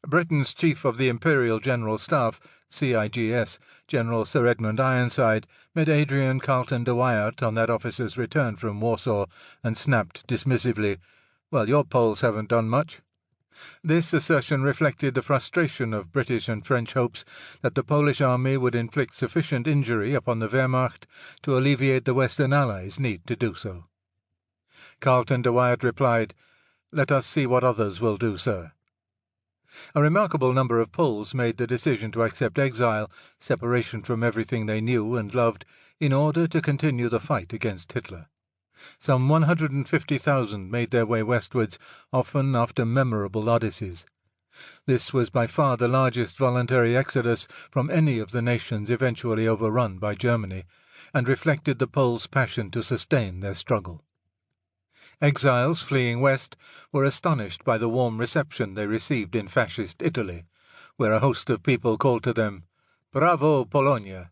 Britain's Chief of the Imperial General Staff, CIGS, General Sir Edmund Ironside, met Adrian Carleton de Wyatt on that officer's return from Warsaw and snapped dismissively, "Well, your Poles haven't done much." This assertion reflected the frustration of British and French hopes that the Polish army would inflict sufficient injury upon the Wehrmacht to alleviate the Western Allies' need to do so. Carleton de Wyatt replied, "Let us see what others will do, sir." A remarkable number of Poles made the decision to accept exile, separation from everything they knew and loved, in order to continue the fight against Hitler. Some 150,000 made their way westwards, often after memorable odysseys. This was by far the largest voluntary exodus from any of the nations eventually overrun by Germany, and reflected the Poles' passion to sustain their struggle. Exiles fleeing west were astonished by the warm reception they received in fascist Italy, where a host of people called to them, "Bravo, Polonia!"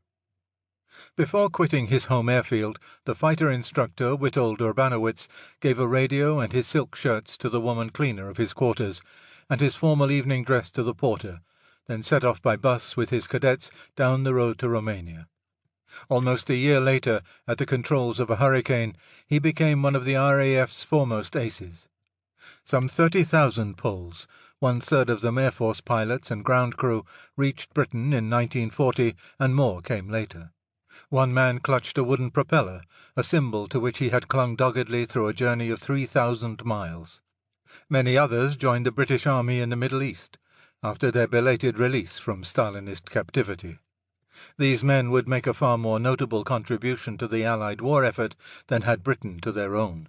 Before quitting his home airfield, the fighter instructor, Witold Urbanowitz, gave a radio and his silk shirts to the woman cleaner of his quarters, and his formal evening dress to the porter, then set off by bus with his cadets down the road to Romania. Almost a year later, at the controls of a hurricane, he became one of the RAF's foremost aces. Some 30,000 Poles, one-third of them Air Force pilots and ground crew, reached Britain in 1940, and more came later. One man clutched a wooden propeller, a symbol to which he had clung doggedly through a journey of 3,000 miles. Many others joined the British Army in the Middle East, after their belated release from Stalinist captivity. These men would make a far more notable contribution to the Allied war effort than had Britain to their own.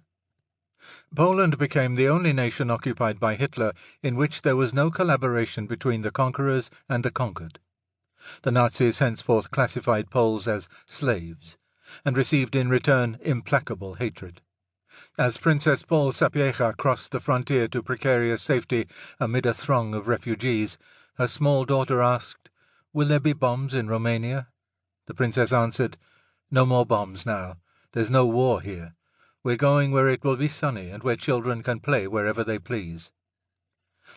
Poland became the only nation occupied by Hitler in which there was no collaboration between the conquerors and the conquered. The Nazis henceforth classified Poles as slaves, and received in return implacable hatred. As Princess Pol Sapiecha crossed the frontier to precarious safety amid a throng of refugees, her small daughter asked, "Will there be bombs in Romania?" The princess answered, "No more bombs now. There's no war here. We're going where it will be sunny and where children can play wherever they please."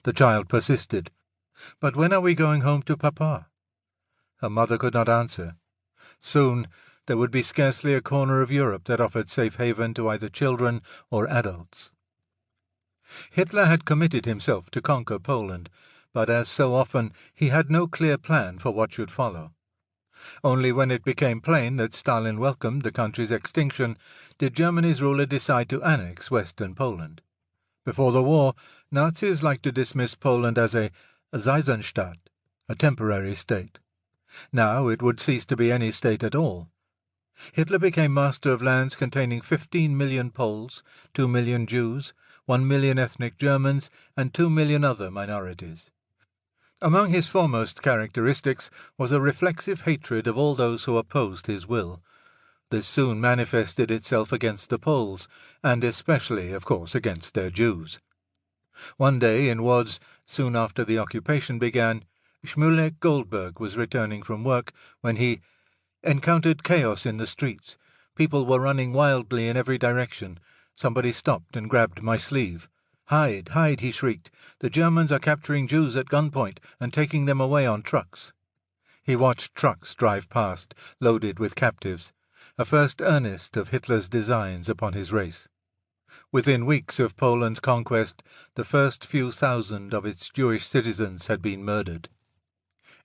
The child persisted, "But when are we going home to Papa?" Her mother could not answer. Soon there would be scarcely a corner of Europe that offered safe haven to either children or adults. Hitler had committed himself to conquer Poland, but as so often he had no clear plan for what should follow. Only when it became plain that Stalin welcomed the country's extinction did Germany's ruler decide to annex Western Poland. Before the war, Nazis liked to dismiss Poland as a Zwischenstaat, a temporary state. Now it would cease to be any state at all. Hitler became master of lands containing 15 million Poles, 2 million Jews, 1 million ethnic Germans, and 2 million other minorities. Among his foremost characteristics was a reflexive hatred of all those who opposed his will. This soon manifested itself against the Poles, and especially, of course, against their Jews. One day in Łódź, soon after the occupation began, Szmulek Goldberg was returning from work when he encountered chaos in the streets. People were running wildly in every direction. Somebody stopped and grabbed my sleeve. "Hide, hide," he shrieked. "The Germans are capturing Jews at gunpoint and taking them away on trucks." He watched trucks drive past, loaded with captives, a first earnest of Hitler's designs upon his race. Within weeks of Poland's conquest, the first few thousand of its Jewish citizens had been murdered.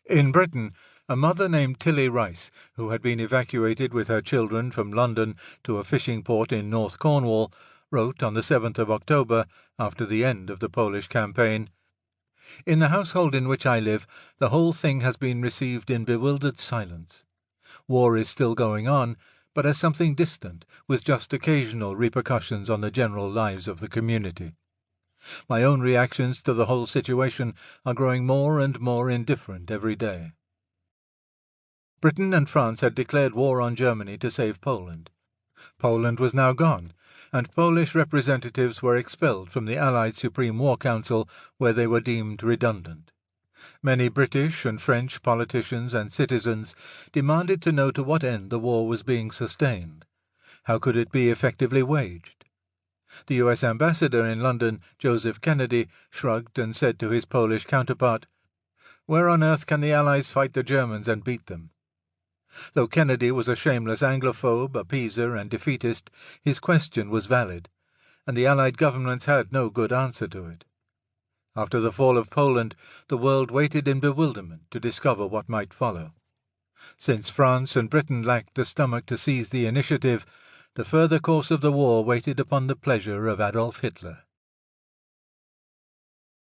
In Britain, a mother named Tilly Rice, who had been evacuated with her children from London to a fishing port in North Cornwall, wrote on the 7th of October, after the end of the Polish campaign, "In the household in which I live, the whole thing has been received in bewildered silence. War is still going on, but as something distant, with just occasional repercussions on the general lives of the community. My own reactions to the whole situation are growing more and more indifferent every day." Britain and France had declared war on Germany to save Poland. Poland was now gone, and Polish representatives were expelled from the Allied Supreme War Council, where they were deemed redundant. Many British and French politicians and citizens demanded to know to what end the war was being sustained. How could it be effectively waged? The US ambassador in London, Joseph Kennedy, shrugged and said to his Polish counterpart, "Where on earth can the Allies fight the Germans and beat them?" Though Kennedy was a shameless Anglophobe, appeaser, and defeatist, his question was valid, and the Allied governments had no good answer to it. After the fall of Poland, the world waited in bewilderment to discover what might follow. Since France and Britain lacked the stomach to seize the initiative, the further course of the war waited upon the pleasure of Adolf Hitler.